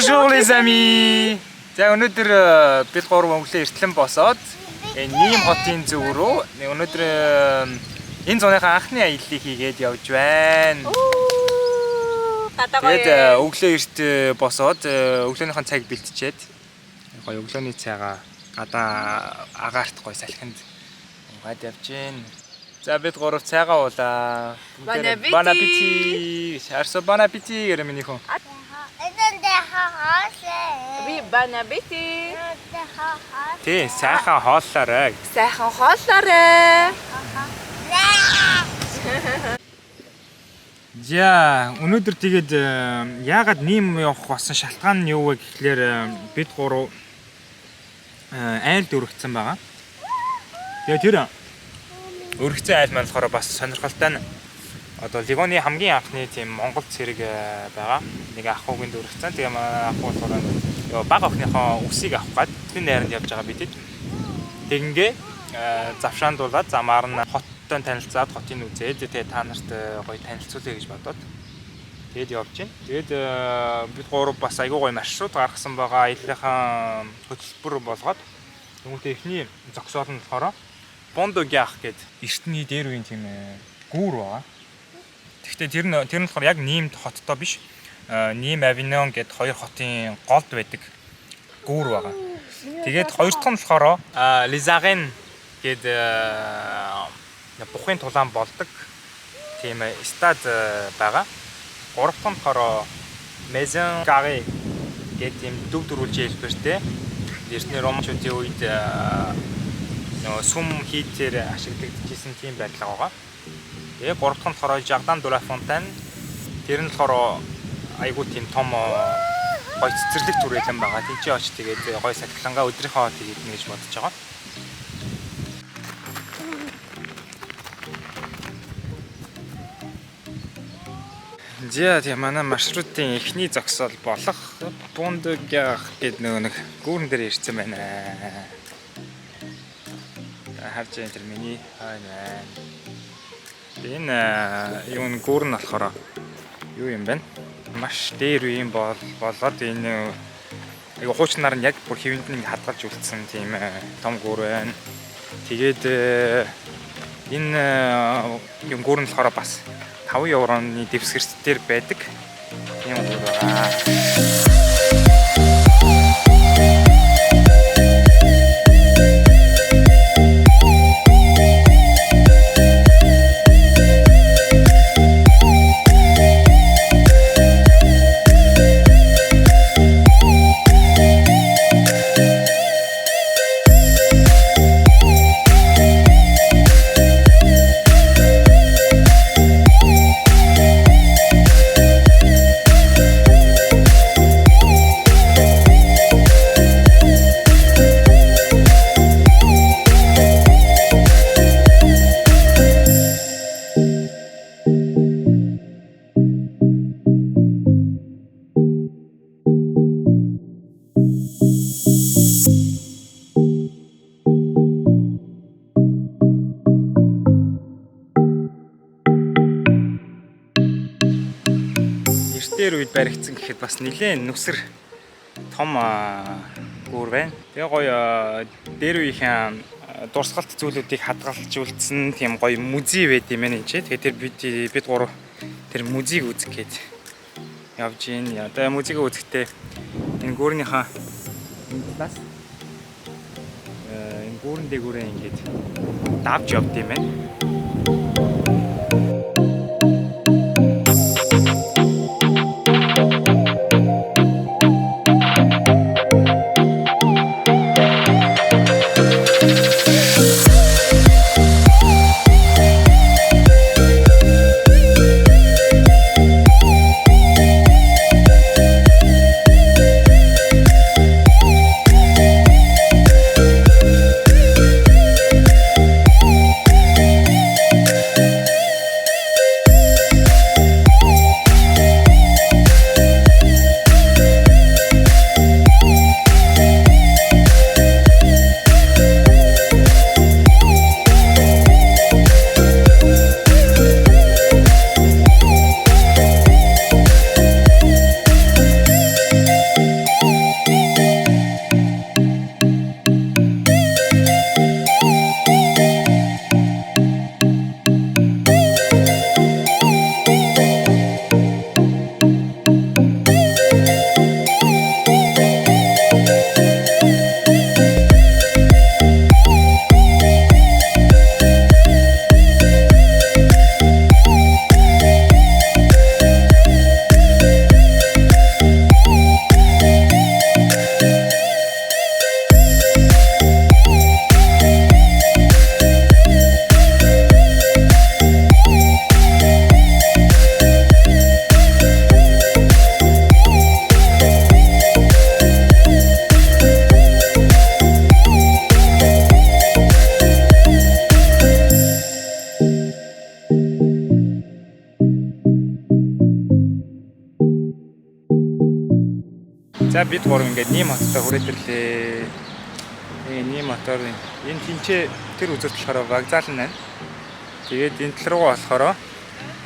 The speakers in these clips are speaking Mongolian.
Bonjour les amis. За өнөөдөр бид гурав өглөө эртлэн босоод Ним хотын зөв рүү өнөөдөр энэ зууныхаа анхны аяллыг хийгээд явж байна. Тэгээд өглөө эрт босоод өглөөнийхэн цаг бэлтчихэд гоё өглөөний цайгаа гадаа агаарт гоё салхинд уугаад явж байна. За бид гурав цайгаа уулаа. Bon appétit. Арсо bon appétit гэх миний хүн. Oui, bon appétit. Тий, сайхан хооллоорой. Сайхан хооллоорой. За, өнөөдөр тэгээд яагаад Ним явах болсон шалтгаан нь юу вэ гэхлээр бид гурав айлд өргөцсөн байгаа. Тэгээд тэр өргөцсөн айл маань болохоор бас сонирхолтой нь одоо Ливоны хамгийн анхны тийм Монгол цэрэг байгаа. Нэг ахуйг өргөцсөн. Тэгээ манай ахуй болохоор баг охиныхоо үсийг авах гээд тэр найранд явж байгаа бидэд. Тэгингээ завшаандуулаад замаар нь хоттой танилцаад хотын үзээд тэгээ та нарт гоё танилцуулъя гэж бодоод тэгээд явж байна. Тэгээд бид гурав бас айгүй гоё маршрут гаргасан байгаа. Аяллахаа хөтөлбөр болгоод тэгмээ эхний зогсоол нь болохоор Бондогяах гээд эртний дээр үеийн тийм гүүр байгаа. Гэхдээ тэр нь болохоор яг Нимд хоттой биш. Ним Авиньон гээд хоёр хотын голд байдаг гүүр байгаа. Тэгээд хоёр дахь нь болохоор Лизарен гээд бухын тулаан болдог тийм стад байгаа. Гурав дахь нь болохоор Maison Carrée гээд тийм дөв дөрвөлжийн хэлбэртэй эртний ромчуудын үед сүм хийдээр ашиглагдчихсэн тийм байдлаа байгаа. Тэгээ гурав дахь нь болохоор Jardin de la Fontaine. Тэр нь болохоор айгуу тийм том гоё цэцэрлэг түрээлэн байгаа. Тэнцээ очиж тэгээд гоё сахилангаа өдрийнхөө тэгээд нэгж бодож байгаа. За тийм манай маршрутын эхний зогсоол болох Бондогяах гэдэг нэг гүүрэн дээр ирсэн байна. Харж энэ тэр миний байна. Энэ юу нэг гүүр нь болохоор юу юм бэ? Маш дээр үеийн болоод энэ айгу хуучнаар нь яг бүр хэвэнд нь хадгалж үлдсэн тийм том гүүр байна. Тэгээд энэ юм гүүр нь болохоор бас 5 евроны дэвсгэрчдээр байдаг юм гүүр байгаа. Дээр үед баригдсан гэхэд бас нэлээд нүсэр том гүүр байна. Тэгээ гоё дээр үеийн дурсгалт зүйлүүдийг хадгалж үлдсэн тийм гоё музей байд юм байна энэ. Тэгээ тэр бид гурав тэр музейг үзэх гээд явж гин. Одоо музейг үзэхдээ энэ гүүрнийхаа талаас энэ гүүрэн дээгүүрээ ингээд давж явд юм байна. За бид гурав ингээд нэм хоттой хүрээдэрлээ. Нэм хотоор энэ тэнцээ тэр үзэлт болохоор вокзал нь байна. Тэгээд энэ тал руугаа болохоор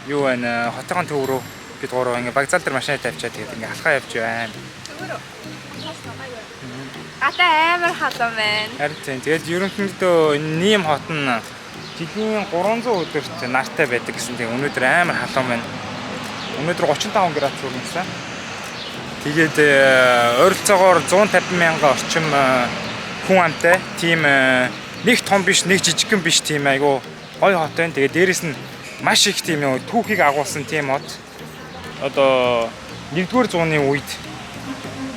юу байна? Хотын төв рүү бид гурав ингээд вокзал дээр машинаа тавьчаад тэгээд ингээд алхаа явж байна. Гата амар халуун байна. Харин тэгээд ерөнхийдөө нэм хот нь жилийн 300 өдөрт нартай байдаг гэсэн. Тэгээд өнөөдөр амар халуун байна. Өнөөдөр 35 градус хүрнэсэн. Тэгээд ойролцоогоор 150 мянган орчим хүн амтай. Тийм нэг том биш, нэг жижигхэн биш тийм айгу гоё хот байна. Тэгээд дээрэс нь маш их тийм нөө түүхийг агуулсан тийм хот. Одоо 1-р зууны үед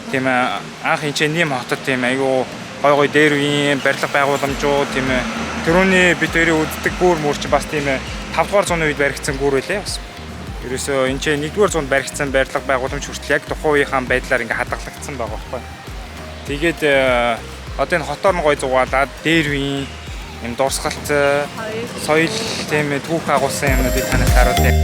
тийм анх энэ нэм хотод тийм айгу гой гой дээр үеийн барилга байгууламжууд тийм тэрүүний бид хоёрын үздэг гүүр мөрч бас тийм 5-р зууны үед баригдсан гүүр байлээ бас. Ерөөсөө энэ 1-р зуунд баригдсан барилга байгууламж хүртэл яг тухайн үеийнхаа байдлаар ингээ хадгалагдсан байгаа байхгүй. Тэгээд одоо энэ хотоор нь гой зугаалаад дээр үеийн юм дурсгалт соёл тийм түүх агуулсан юмнуудыг танаас харуулъя.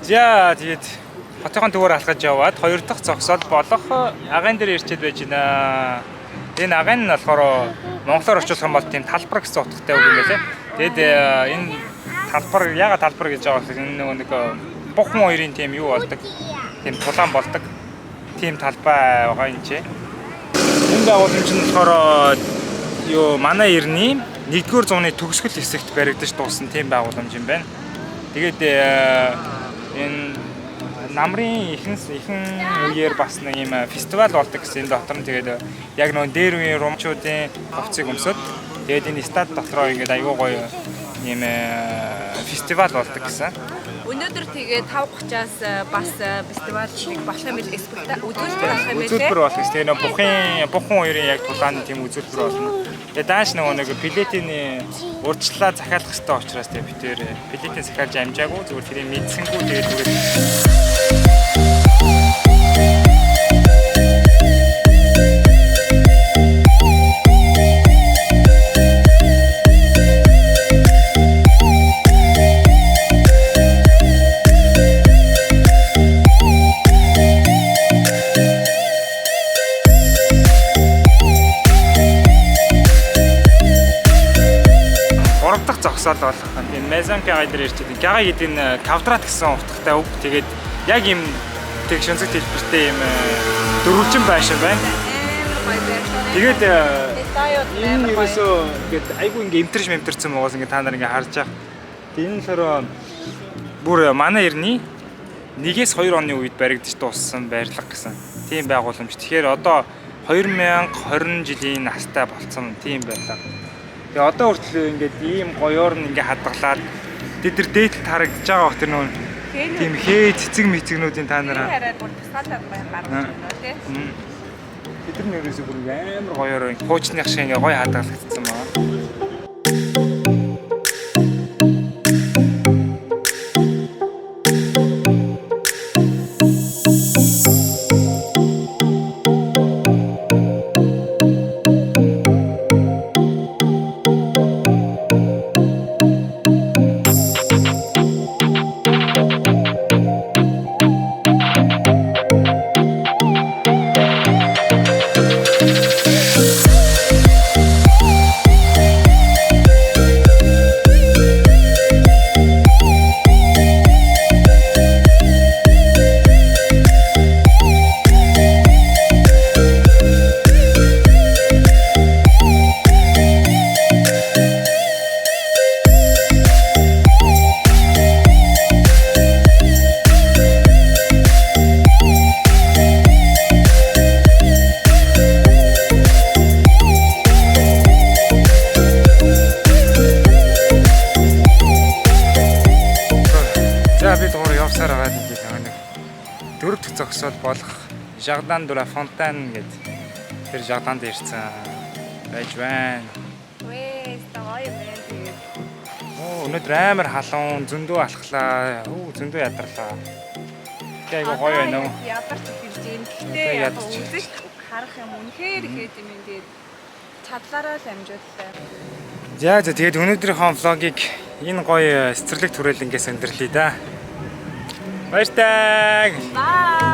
За тэгээд хотын төвөөр алхаж яваад 2 дахь зогсоол болох агаан дээр ирчээд байж байна. Энэ агаан нь болохоор монголоор орчуулах юм бол тийм талбар гэсэн утгатай үг юм байлээ. Тэгээд энэ талбар ягаад талбар гэж байгаа вэ? Энэ нэг бухан хоёрын тийм юу болдог. Тийм тулаан болдог. Тийм талбай байгаа юм чи. Энэ байгууламж нь болохоор юу манай эртний 1-р зууны төгсгөл хэсэгт баригдаж дууссан тийм байгууламж юм байна. Тэгээд энэ намрын ихэнх үеэр бас нэг юм фестивал болдог гэсэн. Энэ дотор нь тэгээд яг нөө дээр үеийн румчуудын хувцсыг өмсөд тэгээд энэ стад дотроо ингээд аюу гоё юм фестивал болдог гэсэн. Өнөөдөр тэгээд 5:30-аас бас фестивал болох юм билээ. Үзүүлбэр болох юм билээ. Үзүүлбэр болох гэсэн. Тэгээд бухан хоёрын яг тулааны тийм үзүүлбэр болно. Тэгээд дааш нэг билетийн урьдчилаа захиалах хэрэгтэй учраас тэгээд бид тэр билетийн захиалж амжаагүй зүгээр тэрийг мэдсэнгүү тэгээд зогсоол болох. Энэ Maison Gay дээр ирчээд Gay гэдэг нь квадрат гэсэн утгатай үг. Тэгээд яг юм тэг шөнцөг хэлбэртэй юм дөрвөлжин байшин байна. Тэгээд энэ ерөөсөө ингээд айгүй ингээ эмтэрч мэмтэрсэн байгаас ингээ та нар ингээ харж байгаа. Энэ болохоор бүр манай эртний 1-2 оны үед баригдаж дууссан байрлал гэсэн тийм байгууламж. Тэгэхээр одоо 2020 жилийн настай болсон тийм байлаа. Тэгээ одоо хүртэл ингээд ийм гоёор нь ингээ хадгалаад тэд нар дээдэлд харагдаж байгаа бох тэр нүүн тийм хээ цэцэг мэцэгнүүдийн та нараа хараад бүр тусгаалаад гаргаж байна тий. Тэд нар нэрээс бүр амар гоёор хуучных шиг ингээ гоё хадгалагдсан байна. 4 дахь зогсоод болох Jardin de la Fontaine гэдэг тэр жарданд ирсэн байж байна. Вээ, стагаа юм байна тэгээд. Өнөөдөр амар халуун, зөндөө алхлаа. Зөндөө ядарлаа. Айгу гоё байна уу? Ядарч ирж юм. Гэтэ яг үзэж харах юм үнэхээр ихэд юм тэгээд чадлаараа л амжууллаа. За тэгээд өнөөдрийнхөө влогийг энэ гоё цэцэрлэг түрээлэнгээс өндөрлөе да. Баярлалаа. Баа.